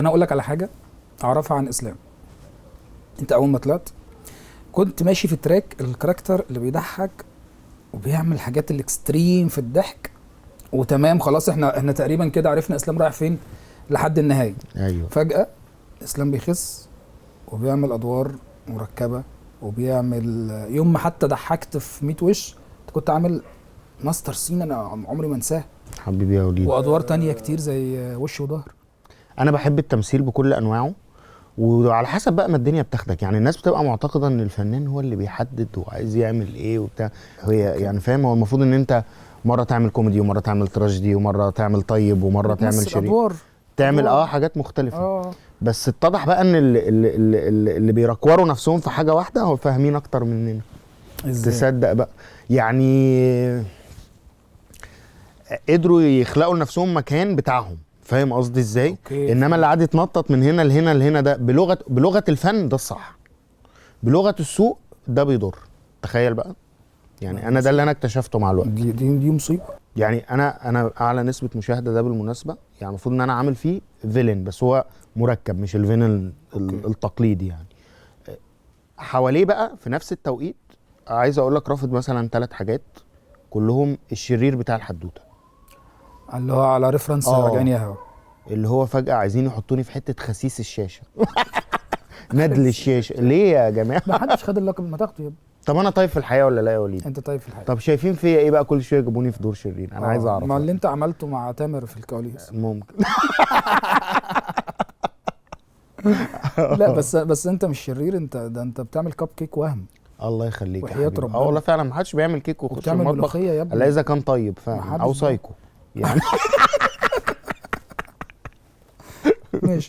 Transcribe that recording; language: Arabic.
انا اقول لك على حاجه اعرفها عن اسلام. انت اول ما طلعت كنت ماشي في تراك الكاركتر اللي بيضحك وبيعمل حاجات الاكستريم في الضحك، وتمام خلاص احنا تقريبا كده عرفنا اسلام رايح فين لحد النهايه. ايوه فجاه اسلام بيخس وبيعمل ادوار مركبه وبيعمل يوم ما حتى ضحكت في 100 وش انت كنت عامل ماستر سين انا عمري ما انساه، حبيبي يا وليد. وادوار تانية كتير زي وش وظهر. انا بحب التمثيل بكل انواعه، وعلى حسب بقى ما الدنيا بتاخدك. يعني الناس بتبقى معتقده ان الفنان هو اللي بيحدد وعايز يعمل ايه وبتاع. هي يعني فاهم، هو المفروض ان انت مره تعمل كوميدي ومره تعمل تراجيدي ومره تعمل طيب ومره تعمل بتمثل شرير، ادوار تعمل حاجات مختلفه. اه بس اتضح بقى ان اللي بيركوروا نفسهم في حاجه واحده هو فاهمين اكتر مننا. ازاي؟ تصدق بقى يعني قدروا يخلقوا لنفسهم مكان بتاعهم، فاهم قصدي ازاي؟ أوكي. انما اللي قعد يتنطط من هنا لهنا لهنا ده بلغه الفن ده الصح، بلغه السوق ده بيضر. تخيل بقى، يعني انا ده اللي انا اكتشفته مع الوقت. دي مصيبه. يعني انا اعلى نسبه مشاهده ده بالمناسبه، يعني المفروض ان انا عامل فيه فيلن بس هو مركب مش الفيلن التقليدي يعني. حواليه بقى في نفس التوقيت عايز اقول لك رافض مثلا 3 حاجات كلهم الشرير بتاع الحدوته، اللي هو على ريفرنس راجعني يا هوا. اللي هو فجأة عايزين يحطوني في حتة خسيس الشاشة. ندل الشاشة ليه يا جماعة؟ ما حدش خد اللقب، ما تاخده يا ابني. طب انا طيب في الحياة ولا لا يا وليد؟ انت طيب في الحياه. طب شايفين فيا ايه بقى كل شوية يجيبوني في دور شرير؟ انا عايز اعرف. ما اللي انت عملته مع تامر في الكواليس. ممكن. لا بس انت مش شرير، انت بتعمل كاب كيك وهم. الله يخليك يا وحياة حبيبي. ربنا. والله فعلا ما حدش بيعمل كيك ويخش وبتعمل المطبخ ملوخيه يا ابني. الا اذا كان طيب فعلا محدش او بقى. سايكو يعني. ماشي.